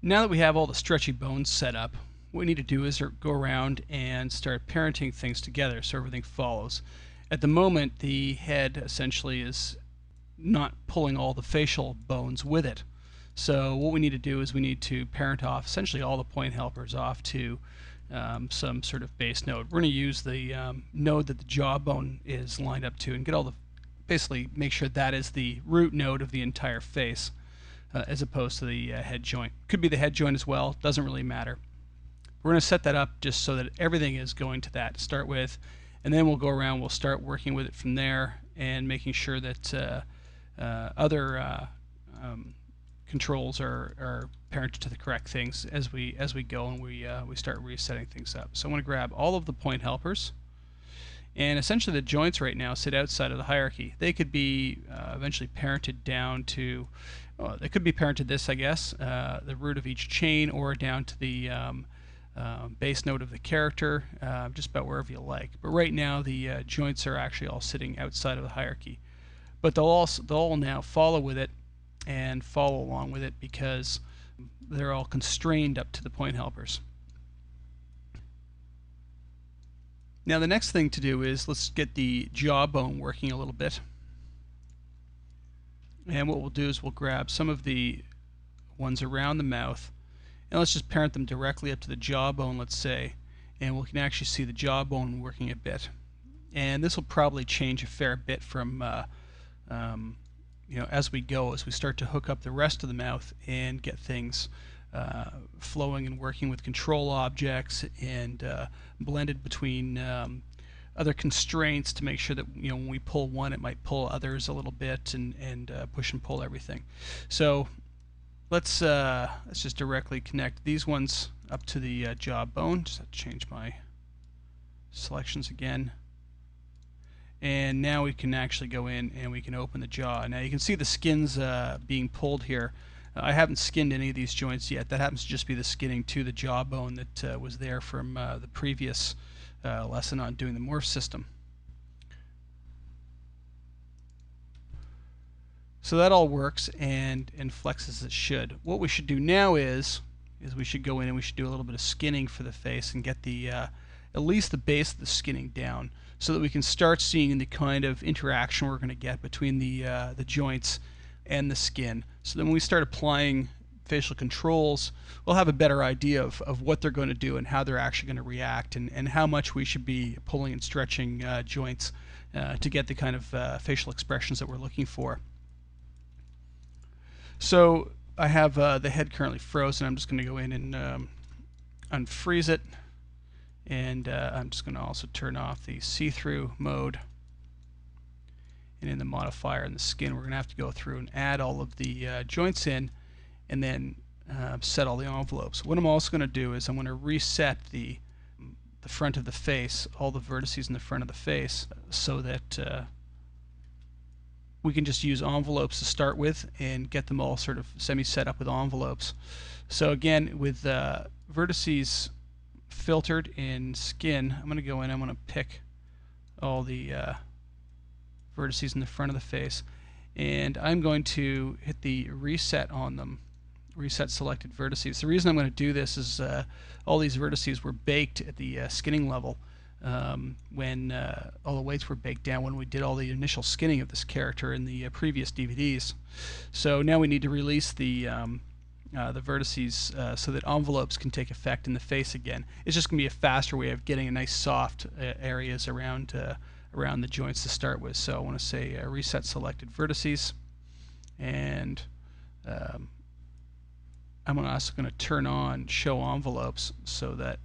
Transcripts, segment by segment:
Now that we have all the stretchy bones set up, what we need to do is go around and start parenting things together so everything follows. At the moment, the head essentially is not pulling all the facial bones with it. So what we need to do is we need to parent off essentially all the point helpers off to some sort of base node. We're going to use the node that the jawbone is lined up to and get all the, basically make sure that is the root node of the entire face. As opposed to the head joint. Could be the head joint as well, doesn't really matter. We're going to set that up just so that everything is going to that to start with, and then we'll go around, we'll start working with it from there and making sure that other controls are parented to the correct things as we go and we start resetting things up. So I want to grab all of the point helpers, and essentially the joints right now sit outside of the hierarchy. They could be eventually parented down to, they could be parented this, I guess, the root of each chain, or down to the base node of the character, just about wherever you like. But right now the joints are actually all sitting outside of the hierarchy. But they'll all now follow with it and follow along with it because they're all constrained up to the point helpers. Now the next thing to do is let's get the jawbone working a little bit. And what we'll do is we'll grab some of the ones around the mouth and let's just parent them directly up to the jawbone, let's say, and we can actually see the jawbone working a bit. And this will probably change a fair bit from as we go, as we start to hook up the rest of the mouth and get things flowing and working with control objects and blended between other constraints to make sure that when we pull one, it might pull others a little bit and push and pull everything. So let's just directly connect these ones up to the jawbone. Just have to change my selections again. And now we can actually go in and we can open the jaw. Now you can see the skins being pulled here. I haven't skinned any of these joints yet. That happens to just be the skinning to the jawbone that was there from the previous lesson on doing the morph system. So that all works and flexes as it should. What we should do now is we should go in and we should do a little bit of skinning for the face and get the at least the base of the skinning down, so that we can start seeing the kind of interaction we're going to get between the joints and the skin. So then when we start applying facial controls, we'll have a better idea of what they're going to do and how they're actually going to react, and how much we should be pulling and stretching joints to get the kind of facial expressions that we're looking for. So I have the head currently frozen. I'm just going to go in and unfreeze it. And I'm just going to also turn off the see-through mode. And in the modifier and the skin, we're going to have to go through and add all of the joints in, and then set all the envelopes. What I'm also going to do is I'm going to reset the front of the face, all the vertices in the front of the face, so that we can just use envelopes to start with and get them all sort of semi-set up with envelopes. So again, with vertices filtered in skin, I'm going to go in, I'm going to pick all the vertices in the front of the face, and I'm going to hit the reset on them, reset selected vertices. The reason I'm going to do this is all these vertices were baked at the skinning level when all the weights were baked down when we did all the initial skinning of this character in the previous DVDs. So now we need to release the vertices so that envelopes can take effect in the face again. It's just going to be a faster way of getting a nice soft areas around the joints to start with. So I want to say reset selected vertices, and I'm also going to turn on show envelopes so that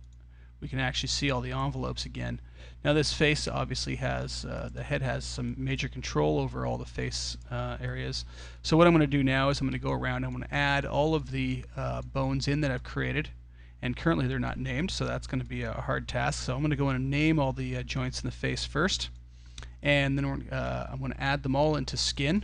we can actually see all the envelopes again. Now this face obviously has, the head has some major control over all the face areas. So what I'm going to do now is I'm going to go around and I'm going to add all of the bones in that I've created. And currently they're not named, so that's going to be a hard task. So I'm going to go in and name all the joints in the face first. And then I'm going to add them all into skin.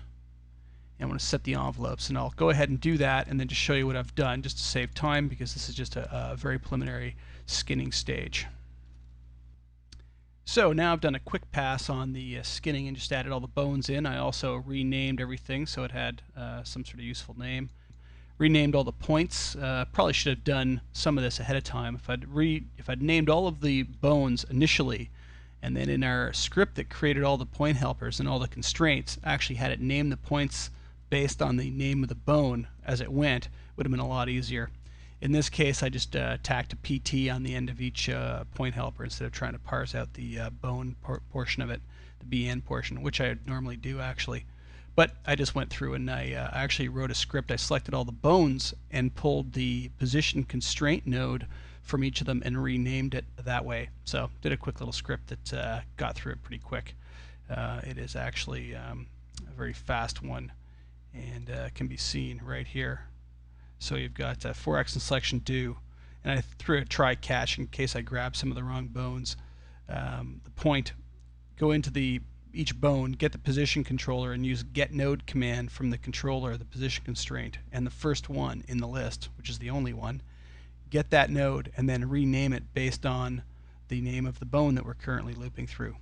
And I'm going to set the envelopes, and I'll go ahead and do that and then just show you what I've done just to save time, because this is just a very preliminary skinning stage. So now I've done a quick pass on the skinning and just added all the bones in. I also renamed everything so it had some sort of useful name. renamed all the points. Probably should have done some of this ahead of time. If I'd named all of the bones initially, and then in our script that created all the point helpers and all the constraints, actually had it name the points based on the name of the bone as it went, would have been a lot easier. In this case, I just tacked a PT on the end of each point helper instead of trying to parse out the bone portion of it, the BN portion, which I normally do actually. But I just went through and I actually wrote a script. I selected all the bones and pulled the position constraint node from each of them and renamed it that way. So did a quick little script that got through it pretty quick. It is actually a very fast one, and can be seen right here. So you've got 4x and selection do, and I threw a try catch in case I grabbed some of the wrong bones. The point, go into each bone, get the position controller, and use get node command from the controller, the position constraint, and the first one in the list, which is the only one. Get that node and then rename it based on the name of the bone that we're currently looping through.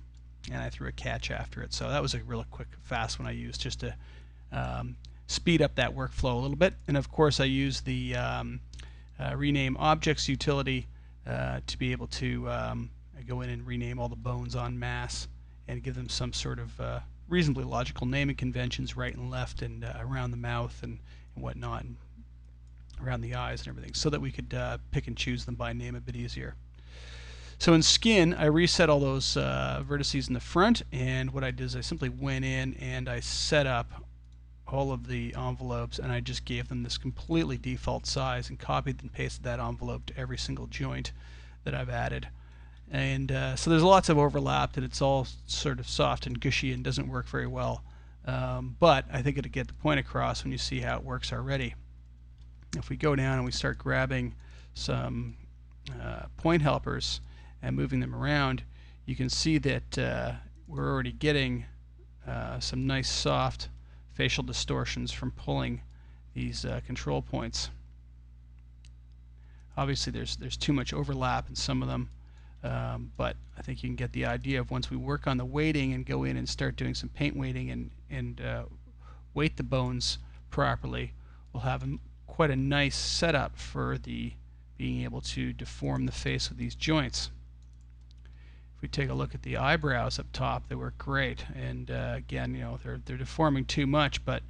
And I threw a catch after it. So that was a really quick, fast one I used just to speed up that workflow a little bit. And of course I use the rename objects utility to be able to go in and rename all the bones en masse and give them some sort of reasonably logical naming conventions right and left and around the mouth and whatnot, and around the eyes and everything, so that we could pick and choose them by name a bit easier. So in Skin, I reset all those vertices in the front, and what I did is I simply went in and I set up all of the envelopes, and I just gave them this completely default size and copied and pasted that envelope to every single joint that I've added. And so there's lots of overlap, and it's all sort of soft and gushy and doesn't work very well. But I think it'll get the point across when you see how it works already. If we go down and we start grabbing some point helpers and moving them around, you can see that we're already getting some nice soft facial distortions from pulling these control points. Obviously there's too much overlap in some of them, but I think you can get the idea of once we work on the weighting and go in and start doing some paint weighting and weight the bones properly, we'll have quite a nice setup for being able to deform the face of these joints. If we take a look at the eyebrows up top, they work great, and again, they're deforming too much, but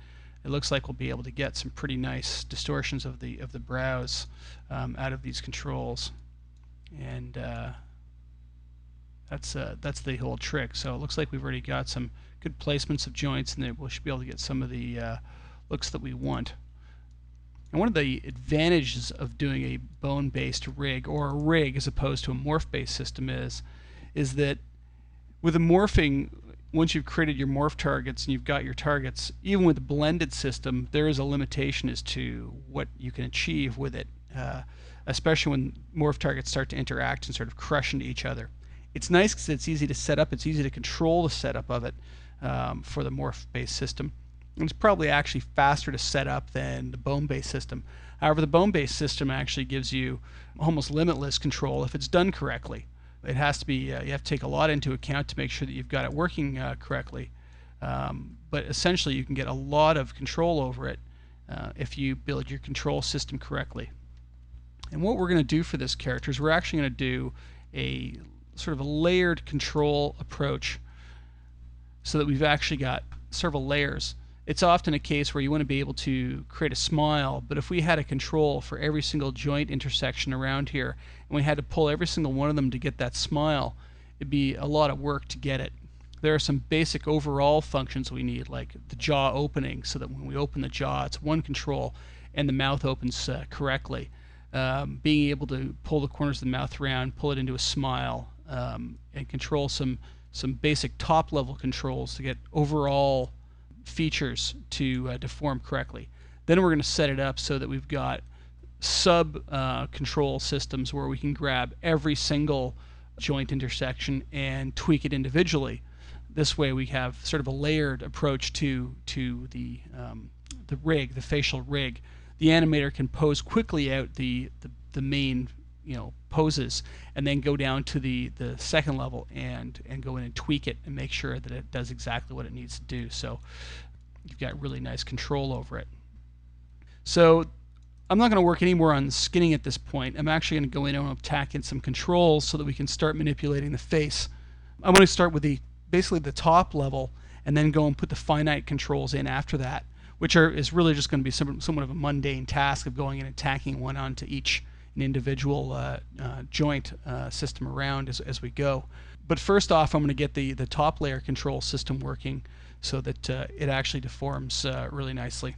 it looks like we'll be able to get some pretty nice distortions of the brows out of these controls, and that's the whole trick. So it looks like we've already got some good placements of joints, and we should be able to get some of the looks that we want. And one of the advantages of doing a bone-based rig, or a rig as opposed to a morph-based system, is that with a morphing, once you've created your morph targets and you've got your targets, even with a blended system, there is a limitation as to what you can achieve with it, especially when morph targets start to interact and sort of crush into each other. It's nice because it's easy to set up, it's easy to control the setup of it for the morph-based system. And it's probably actually faster to set up than the bone-based system. However, the bone-based system actually gives you almost limitless control if it's done correctly. It has to be, you have to take a lot into account to make sure that you've got it working correctly. But essentially you can get a lot of control over it if you build your control system correctly. And what we're going to do for this character is we're actually going to do a sort of a layered control approach, so that we've actually got several layers. It's often a case where you want to be able to create a smile, but if we had a control for every single joint intersection around here, and we had to pull every single one of them to get that smile, it'd be a lot of work to get it. There are some basic overall functions we need, like the jaw opening, so that when we open the jaw, it's one control, and the mouth opens correctly. Being able to pull the corners of the mouth around, pull it into a smile, and control some basic top-level controls to get overall features to deform correctly. Then we're going to set it up so that we've got sub control systems where we can grab every single joint intersection and tweak it individually. This way we have sort of a layered approach to the rig, the facial rig. The animator can pose quickly out the main poses, and then go down to the second level and go in and tweak it and make sure that it does exactly what it needs to do. So you've got really nice control over it. So I'm not going to work anymore on skinning at this point. I'm actually going to go in and tack in some controls so that we can start manipulating the face. I want to start with basically the top level and then go and put the finite controls in after that, which is really just going to be somewhat of a mundane task of going in and tacking one onto each an individual joint system around as we go. But first off, I'm going to get the top layer control system working so that it actually deforms really nicely.